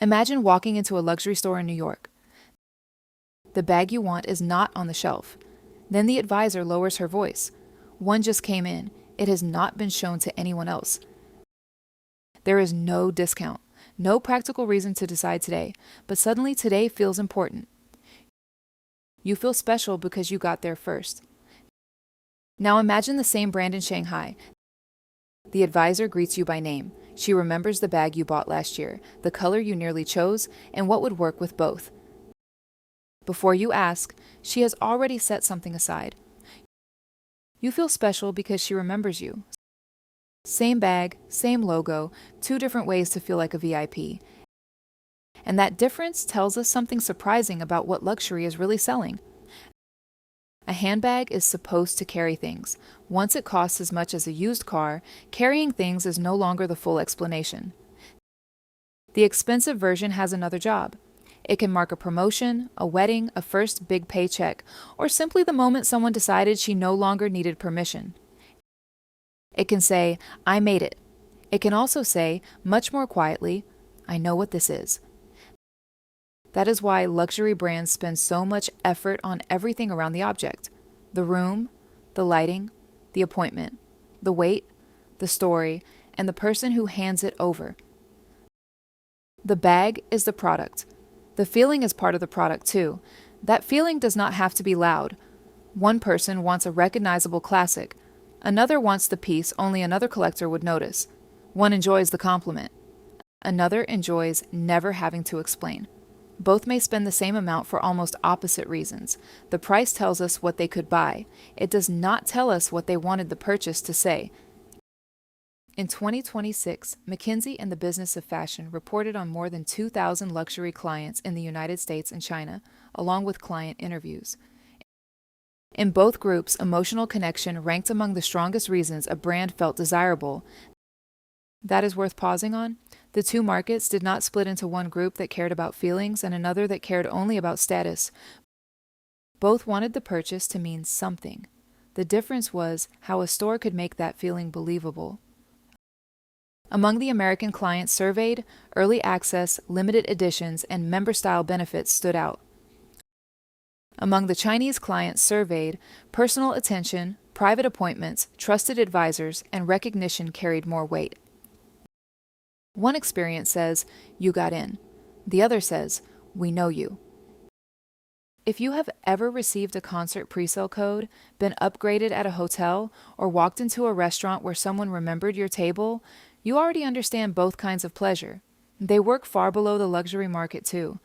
Imagine walking into a luxury store in New York. The bag you want is not on the shelf. Then the advisor lowers her voice. One just came in. It has not been shown to anyone else. There is no discount, no practical reason to decide today, but suddenly today feels important. You feel special because you got there first. Now imagine the same brand in Shanghai. The advisor greets you by name. She remembers the bag you bought last year, the color you nearly chose, and what would work with both. Before you ask, she has already set something aside. You feel special because she remembers you. Same bag, same logo, two different ways to feel like a VIP. And that difference tells us something surprising about what luxury is really selling. A handbag is supposed to carry things. Once it costs as much as a used car, carrying things is no longer the full explanation. The expensive version has another job. It can mark a promotion, a wedding, a first big paycheck, or simply the moment someone decided she no longer needed permission. It can say, "I made it." It can also say, much more quietly, "I know what this is." That is why luxury brands spend so much effort on everything around the object: the room, the lighting, the appointment, the weight, the story, and the person who hands it over. The bag is the product. The feeling is part of the product too. That feeling does not have to be loud. One person wants a recognizable classic. Another wants the piece only another collector would notice. One enjoys the compliment. Another enjoys never having to explain. Both may spend the same amount for almost opposite reasons. The price tells us what they could buy. It does not tell us what they wanted the purchase to say. In 2026, McKinsey and the Business of Fashion reported on more than 2,000 luxury clients in the United States and China, along with client interviews. In both groups, emotional connection ranked among the strongest reasons a brand felt desirable. That is worth pausing on. The two markets did not split into one group that cared about feelings and another that cared only about status. Both wanted the purchase to mean something. The difference was how a store could make that feeling believable. Among the American clients surveyed, early access, limited editions, and member-style benefits stood out. Among the Chinese clients surveyed, personal attention, private appointments, trusted advisors, and recognition carried more weight. One experience says, "You got in." The other says, "We know you." If you have ever received a concert presale code, been upgraded at a hotel, or walked into a restaurant where someone remembered your table, you already understand both kinds of pleasure. They work far below the luxury market too.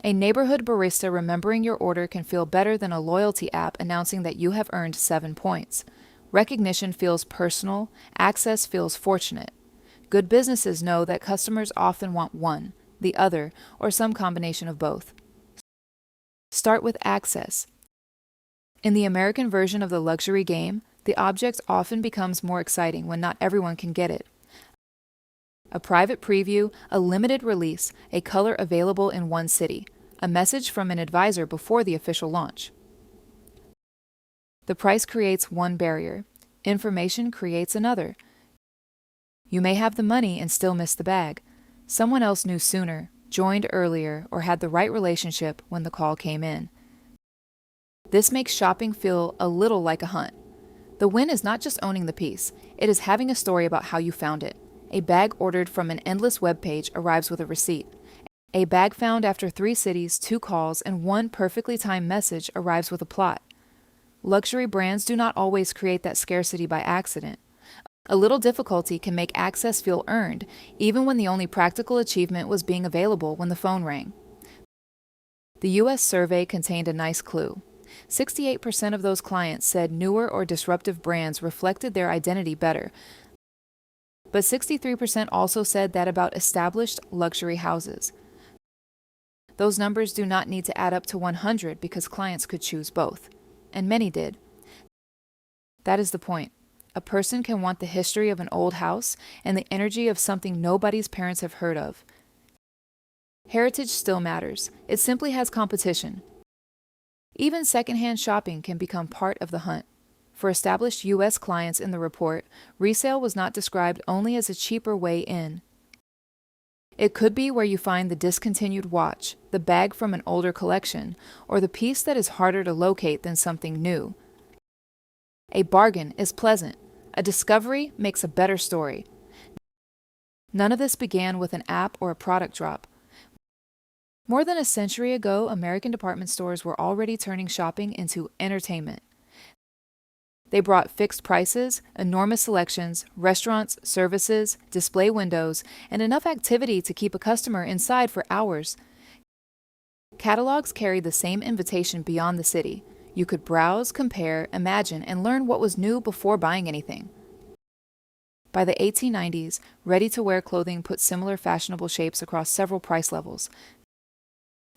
A neighborhood barista remembering your order can feel better than a loyalty app announcing that you have earned 7 points. Recognition feels personal, access feels fortunate. Good businesses know that customers often want one, the other, or some combination of both. Start with access. In the American version of the luxury game, the object often becomes more exciting when not everyone can get it. A private preview, a limited release, a color available in one city, a message from an advisor before the official launch. The price creates one barrier. Information creates another. You may have the money and still miss the bag. Someone else knew sooner, joined earlier, or had the right relationship when the call came in. This makes shopping feel a little like a hunt. The win is not just owning the piece, it is having a story about how you found it. A bag ordered from an endless web page arrives with a receipt. A bag found after 3 cities, 2 calls, and 1 perfectly timed message arrives with a plot. Luxury brands do not always create that scarcity by accident. A little difficulty can make access feel earned, even when the only practical achievement was being available when the phone rang. The U.S. survey contained a nice clue. 68% of those clients said newer or disruptive brands reflected their identity better, but 63% also said that about established luxury houses. Those numbers do not need to add up to 100 because clients could choose both, and many did. That is the point. A person can want the history of an old house and the energy of something nobody's parents have heard of. Heritage still matters. It simply has competition. Even secondhand shopping can become part of the hunt. For established U.S. clients in the report, resale was not described only as a cheaper way in. It could be where you find the discontinued watch, the bag from an older collection, or the piece that is harder to locate than something new. A bargain is pleasant. A discovery makes a better story. None of this began with an app or a product drop. More than a century ago, American department stores were already turning shopping into entertainment. They brought fixed prices, enormous selections, restaurants, services, display windows, and enough activity to keep a customer inside for hours. Catalogs carried the same invitation beyond the city. You could browse, compare, imagine, and learn what was new before buying anything. By the 1890s, ready-to-wear clothing put similar fashionable shapes across several price levels.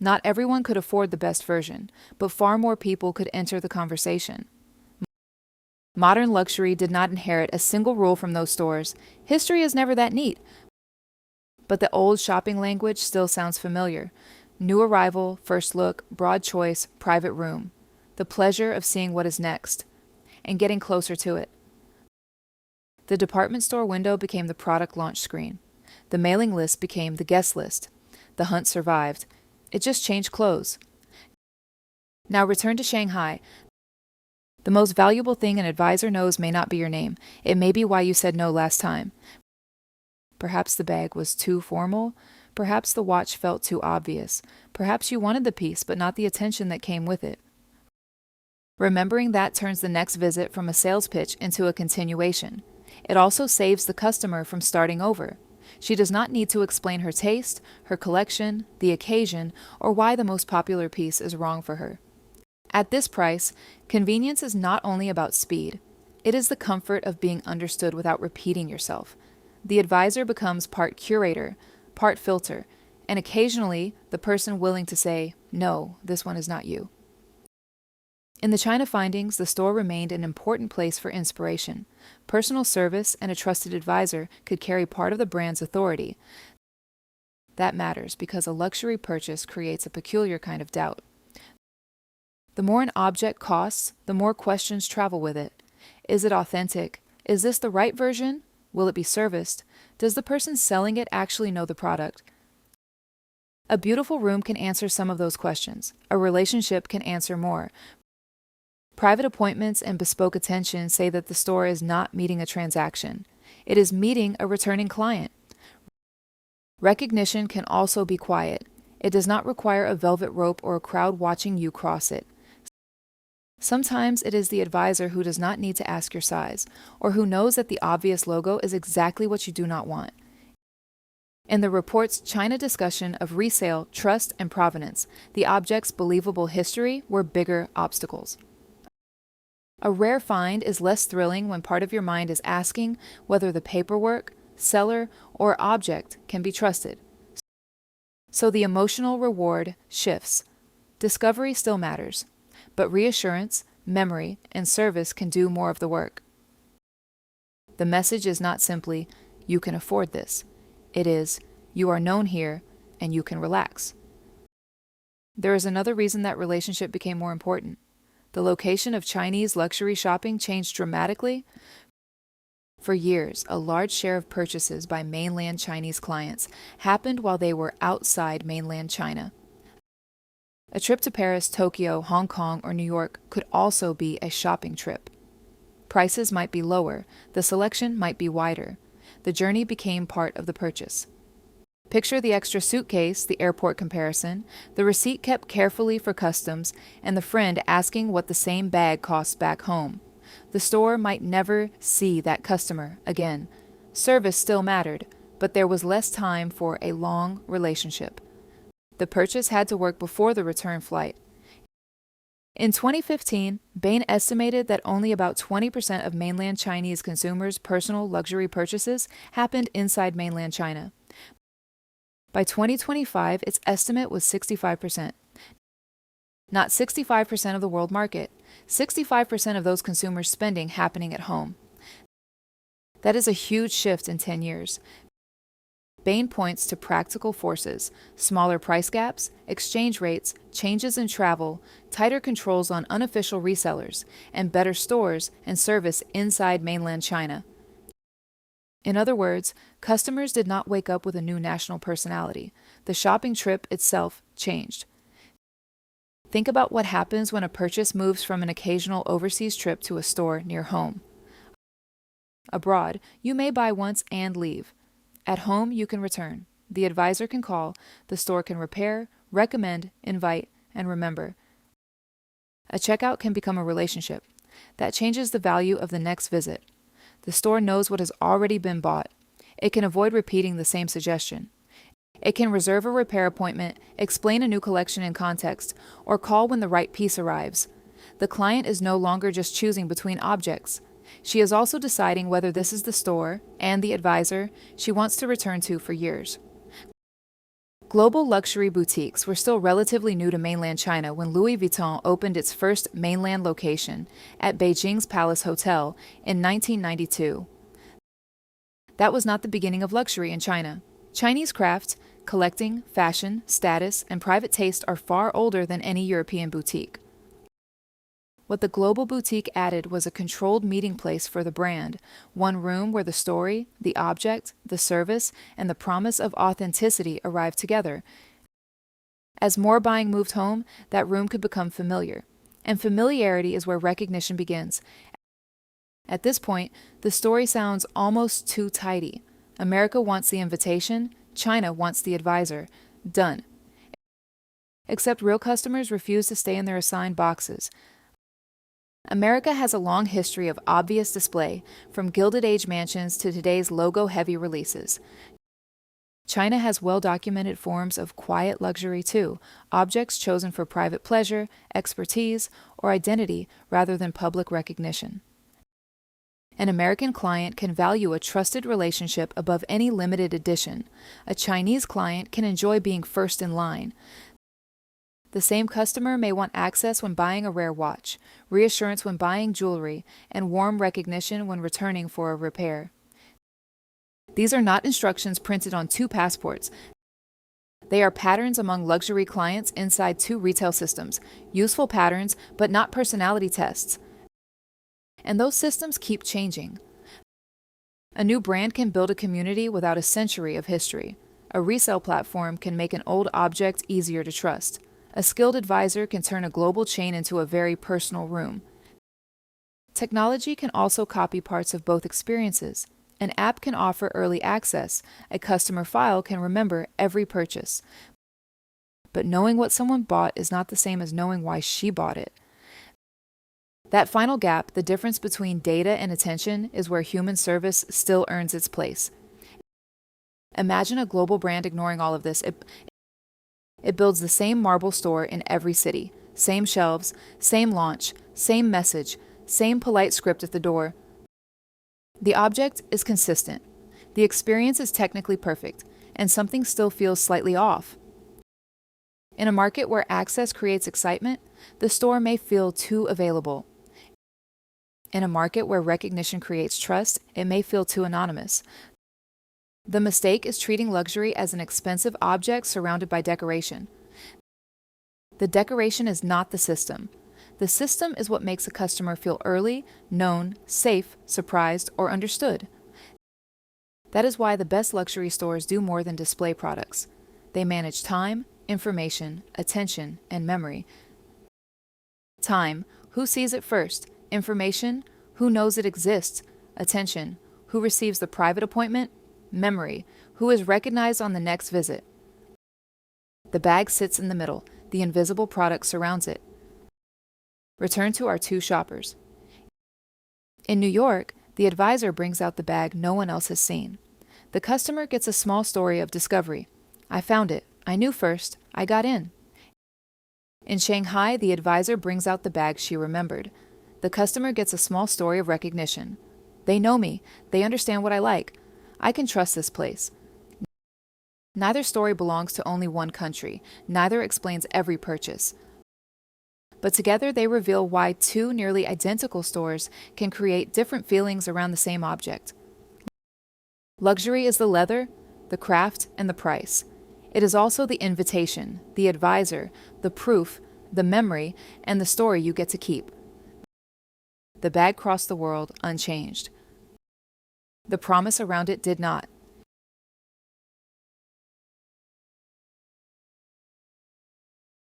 Not everyone could afford the best version, but far more people could enter the conversation. Modern luxury did not inherit a single rule from those stores. History is never that neat. But the old shopping language still sounds familiar. New arrival, first look, broad choice, private room. The pleasure of seeing what is next, and getting closer to it. The department store window became the product launch screen. The mailing list became the guest list. The hunt survived. It just changed clothes. Now return to Shanghai. The most valuable thing an advisor knows may not be your name. It may be why you said no last time. Perhaps the bag was too formal. Perhaps the watch felt too obvious. Perhaps you wanted the piece, but not the attention that came with it. Remembering that turns the next visit from a sales pitch into a continuation. It also saves the customer from starting over. She does not need to explain her taste, her collection, the occasion, or why the most popular piece is wrong for her. At this price, convenience is not only about speed. It is the comfort of being understood without repeating yourself. The advisor becomes part curator, part filter, and occasionally the person willing to say, "No, this one is not you." In the China findings, the store remained an important place for inspiration. Personal service and a trusted advisor could carry part of the brand's authority. That matters because a luxury purchase creates a peculiar kind of doubt. The more an object costs, the more questions travel with it. Is it authentic? Is this the right version? Will it be serviced? Does the person selling it actually know the product? A beautiful room can answer some of those questions. A relationship can answer more. Private appointments and bespoke attention say that the store is not meeting a transaction. It is meeting a returning client. Recognition can also be quiet. It does not require a velvet rope or a crowd watching you cross it. Sometimes it is the advisor who does not need to ask your size, or who knows that the obvious logo is exactly what you do not want. In the report's China discussion of resale, trust, and provenance, the object's believable history were bigger obstacles. A rare find is less thrilling when part of your mind is asking whether the paperwork, seller, or object can be trusted. So the emotional reward shifts. Discovery still matters, but reassurance, memory, and service can do more of the work. The message is not simply, "You can afford this." It is, "You are known here, and you can relax." There is another reason that relationship became more important. The location of Chinese luxury shopping changed dramatically. For years, a large share of purchases by mainland Chinese clients happened while they were outside mainland China. A trip to Paris, Tokyo, Hong Kong, or New York could also be a shopping trip. Prices might be lower, the selection might be wider. The journey became part of the purchase. Picture the extra suitcase, the airport comparison, the receipt kept carefully for customs, and the friend asking what the same bag costs back home. The store might never see that customer again. Service still mattered, but there was less time for a long relationship. The purchase had to work before the return flight. In 2015, Bain estimated that only about 20% of mainland Chinese consumers' personal luxury purchases happened inside mainland China. By 2025, its estimate was 65%. Not 65% of the world market, 65% of those consumers' spending happening at home. That is a huge shift in 10 years. Bain points to practical forces: smaller price gaps, exchange rates, changes in travel, tighter controls on unofficial resellers, and better stores and service inside mainland China. In other words, customers did not wake up with a new national personality. The shopping trip itself changed. Think about what happens when a purchase moves from an occasional overseas trip to a store near home. Abroad, you may buy once and leave. At home, you can return. The advisor can call, the store can repair, recommend, invite, and remember. A checkout can become a relationship. That changes the value of the next visit. The store knows what has already been bought. It can avoid repeating the same suggestion. It can reserve a repair appointment, explain a new collection in context, or call when the right piece arrives. The client is no longer just choosing between objects. She is also deciding whether this is the store and the advisor she wants to return to for years. Global luxury boutiques were still relatively new to mainland China when Louis Vuitton opened its first mainland location at Beijing's Palace Hotel in 1992. That was not the beginning of luxury in China. Chinese craft, collecting, fashion, status, and private taste are far older than any European boutique. What the global boutique added was a controlled meeting place for the brand, one room where the story, the object, the service, and the promise of authenticity arrived together. As more buying moved home, that room could become familiar, and familiarity is where recognition begins. At this point, the story sounds almost too tidy. America wants the invitation, China wants the advisor. Done. Except real customers refuse to stay in their assigned boxes. America has a long history of obvious display, from Gilded Age mansions to today's logo-heavy releases. China has well-documented forms of quiet luxury too, objects chosen for private pleasure, expertise, or identity rather than public recognition. An American client can value a trusted relationship above any limited edition. A Chinese client can enjoy being first in line. The same customer may want access when buying a rare watch, reassurance when buying jewelry, and warm recognition when returning for a repair. These are not instructions printed on 2 passports. They are patterns among luxury clients inside 2 retail systems, useful patterns, but not personality tests. And those systems keep changing. A new brand can build a community without a century of history. A resale platform can make an old object easier to trust. A skilled advisor can turn a global chain into a very personal room. Technology can also copy parts of both experiences. An app can offer early access. A customer file can remember every purchase. But knowing what someone bought is not the same as knowing why she bought it. That final gap, the difference between data and attention, is where human service still earns its place. Imagine a global brand ignoring all of this. It builds the same marble store in every city, same shelves, same launch, same message, same polite script at the door. The object is consistent. The experience is technically perfect, and something still feels slightly off. In a market where access creates excitement, the store may feel too available. In a market where recognition creates trust, it may feel too anonymous. The mistake is treating luxury as an expensive object surrounded by decoration. The decoration is not the system. The system is what makes a customer feel early, known, safe, surprised, or understood. That is why the best luxury stores do more than display products. They manage time, information, attention, and memory. Time, who sees it first? Information, who knows it exists? Attention, who receives the private appointment? Memory, who is recognized on the next visit. The bag sits in the middle. The invisible product surrounds it. Return to our 2 shoppers. In New York, the advisor brings out the bag no one else has seen. The customer gets a small story of discovery. I found it. I knew first. I got in. In Shanghai, the advisor brings out the bag she remembered. The customer gets a small story of recognition. They know me. They understand what I like. I can trust this place. Neither story belongs to only one country. Neither explains every purchase. But together they reveal why 2 nearly identical stores can create different feelings around the same object. Luxury is the leather, the craft, and the price. It is also the invitation, the advisor, the proof, the memory, and the story you get to keep. The bag crossed the world unchanged. The promise around it did not.